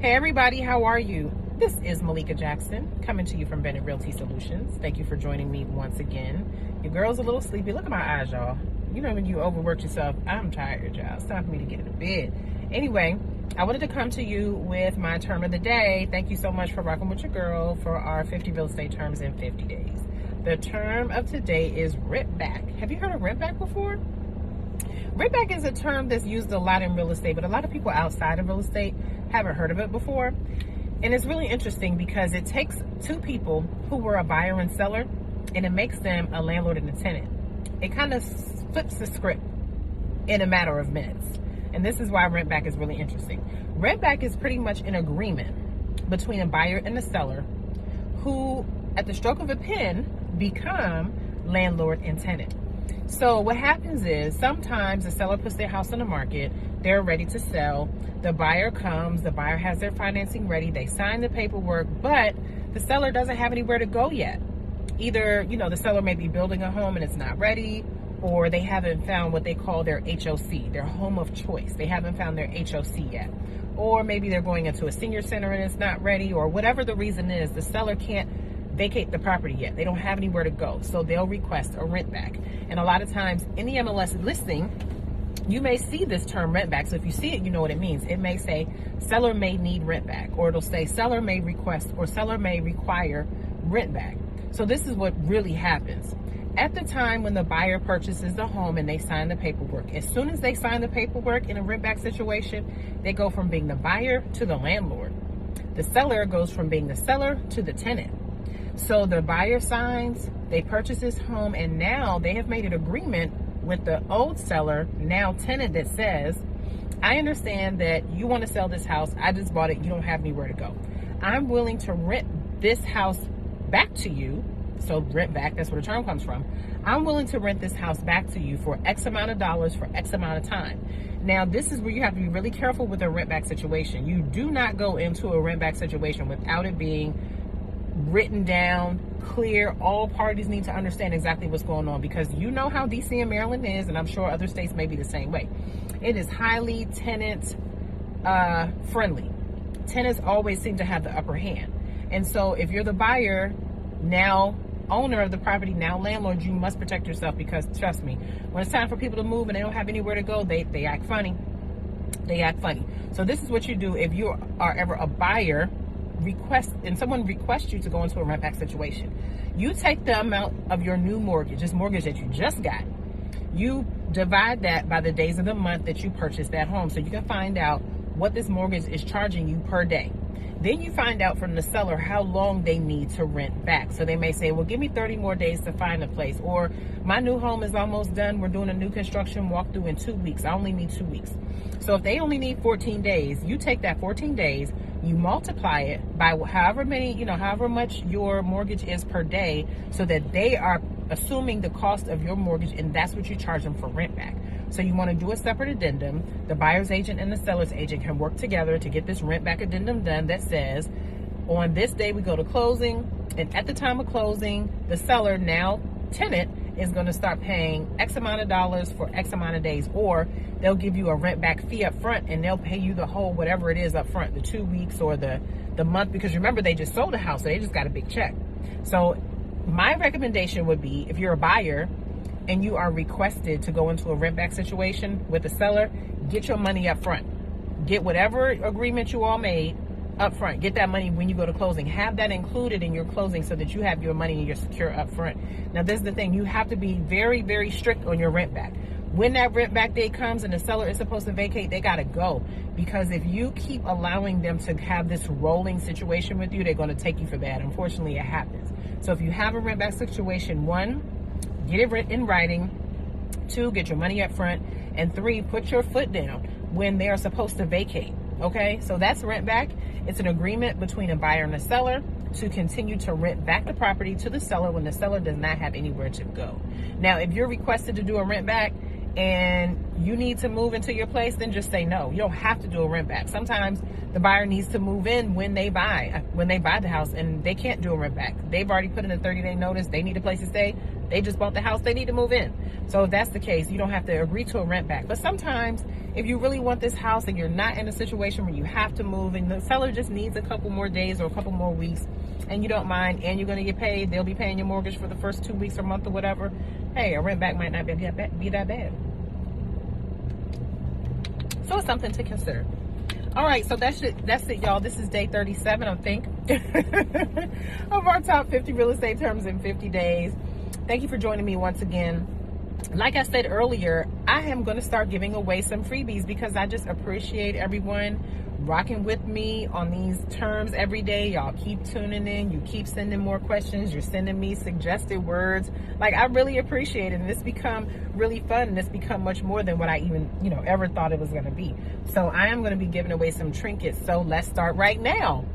Hey everybody, how are you? This is Malika Jackson coming to you from Bennett Realty Solutions. Thank you for joining me once again. Your girl's a little sleepy. Look at my eyes, y'all. You know when you overwork yourself, I'm tired, y'all. It's time for me to get into bed. Anyway, I wanted to come to you with my term of the day. Thank you so much for rocking with your girl for our 50 real estate terms in 50 days. The term of today is rent back. Have you heard of rent back before? Rent back is a term that's used a lot in real estate, but a lot of people outside of real estate haven't heard of it before. And it's really interesting because it takes two people who were a buyer and seller, and it makes them a landlord and a tenant. It kind of flips the script in a matter of minutes. And this is why rent back is really interesting. Rent back is pretty much an agreement between a buyer and a seller who, at the stroke of a pen, become landlord and tenant. So what happens is sometimes the seller puts their house on the market, they're ready to sell, the buyer comes, the buyer has their financing ready, they sign the paperwork, but the seller doesn't have anywhere to go yet. Either, the seller may be building a home and it's not ready, or they haven't found what they call their HOC, their home of choice. They haven't found their HOC yet. Or maybe they're going into a senior center and it's not ready, or whatever the reason is, the seller can't vacate the property yet. They don't have anywhere to go. So they'll request a rent back. And a lot of times in the MLS listing, you may see this term rent back. So if you see it, you know what it means. It may say seller may need rent back, or it'll say seller may request or seller may require rent back. So this is what really happens. At the time when the buyer purchases the home and they sign the paperwork, as soon as they sign the paperwork in a rent back situation, they go from being the buyer to the landlord. The seller goes from being the seller to the tenant. So the buyer signs, they purchase this home, and now they have made an agreement with the old seller, now tenant, that says, I understand that you want to sell this house. I just bought it. You don't have anywhere to go. I'm willing to rent this house back to you. So rent back, that's where the term comes from. I'm willing to rent this house back to you for X amount of dollars for X amount of time. Now, this is where you have to be really careful with a rent back situation. You do not go into a rent back situation without it being written down, clear. All parties need to understand exactly what's going on, because you know how DC and Maryland is, and I'm sure other states may be the same way. It is highly tenant friendly. Tenants always seem to have the upper hand. And so if you're the buyer, now owner of the property, now landlord, you must protect yourself, because trust me, when it's time for people to move and they don't have anywhere to go, they act funny. They act funny. So this is what you do if you are ever a buyer and someone requests you to go into a rent back situation. You take the amount of your new mortgage, this mortgage that you just got, you divide that by the days of the month that you purchased that home, so you can find out what this mortgage is charging you per day. Then you find out from the seller how long they need to rent back. So they may say, well, give me 30 more days to find a place, or my new home is almost done. We're doing a new construction walkthrough in 2 weeks. I only need 2 weeks. So if they only need 14 days, you take that 14 days, you multiply it by however much your mortgage is per day, so that they are assuming the cost of your mortgage, and that's what you charge them for rent back. So you want to do a separate addendum. The buyer's agent and the seller's agent can work together to get this rent back addendum done that says, on this day we go to closing, and at the time of closing, the seller, now tenant, is going to start paying X amount of dollars for X amount of days, or they'll give you a rent back fee up front and they'll pay you the whole whatever it is up front, the 2 weeks or the month, because remember, they just sold a house, so they just got a big check. So my recommendation would be, if you're a buyer and you are requested to go into a rent back situation with the seller, get your money up front. Get whatever agreement you all made up front. Get that money when you go to closing. Have that included in your closing so that you have your money and you're secure up front. Now, this is the thing. You have to be very, very strict on your rent back. When that rent back day comes and the seller is supposed to vacate, they got to go. Because if you keep allowing them to have this rolling situation with you, they're going to take you for bad. Unfortunately, it happens. So if you have a rent back situation, 1, get it in writing. 2, get your money up front. And 3, put your foot down when they're supposed to vacate. Okay, so that's rent back. It's an agreement between a buyer and a seller to continue to rent back the property to the seller when the seller does not have anywhere to go. Now, if you're requested to do a rent back and you need to move into your place, then just say no. You don't have to do a rent back. Sometimes the buyer needs to move in when they buy the house, and they can't do a rent back. They've already put in a 30-day notice. They need a place to stay. They just bought the house, they need to move in. So if that's the case, you don't have to agree to a rent back. But sometimes if you really want this house and you're not in a situation where you have to move and the seller just needs a couple more days or a couple more weeks and you don't mind and you're going to get paid, they'll be paying your mortgage for the first 2 weeks or month or whatever, hey, a rent back might not be that bad. So it's something to consider. All right, so that's it, y'all. This is day 37, I think, of our top 50 real estate terms in 50 days. Thank you for joining me once again. Like I said earlier, I am going to start giving away some freebies because I just appreciate everyone rocking with me on these terms every day. Y'all keep tuning in. You keep sending more questions. You're sending me suggested words. Like, I really appreciate it. And it's become really fun. And it's become much more than what I even, ever thought it was going to be. So I am going to be giving away some trinkets. So let's start right now.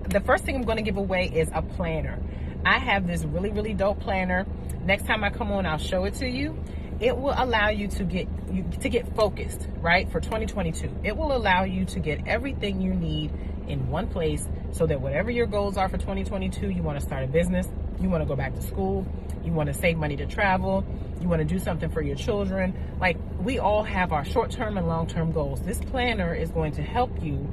The first thing I'm going to give away is a planner. I have this really, really dope planner. Next time I come on, I'll show it to you. It will allow you to get focused, right, for 2022. It will allow you to get everything you need in one place so that whatever your goals are for 2022, you want to start a business, you want to go back to school, you want to save money to travel, you want to do something for your children. Like, we all have our short-term and long-term goals. This planner is going to help you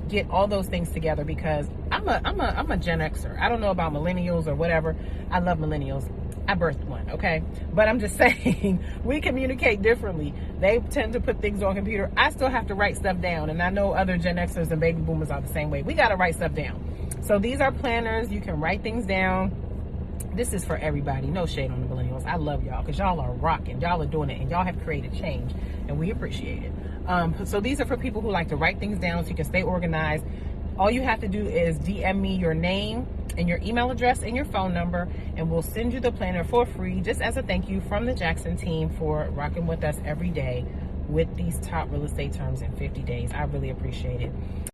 get all those things together because I'm a Gen Xer. I don't know about millennials or whatever. I love millennials. I birthed one, okay? But I'm just saying, we communicate differently. They tend to put things on computer. I still have to write stuff down, and I know other Gen Xers and baby boomers are the same way. We got to write stuff down. So these are planners. You can write things down. This is for everybody. No shade on the millennials. I love y'all because y'all are rocking. Y'all are doing it, and y'all have created change, and we appreciate it. So these are for people who like to write things down so you can stay organized. All you have to do is DM me your name and your email address and your phone number, and we'll send you the planner for free just as a thank you from the Jackson team for rocking with us every day with these top real estate terms in 50 days. I really appreciate it.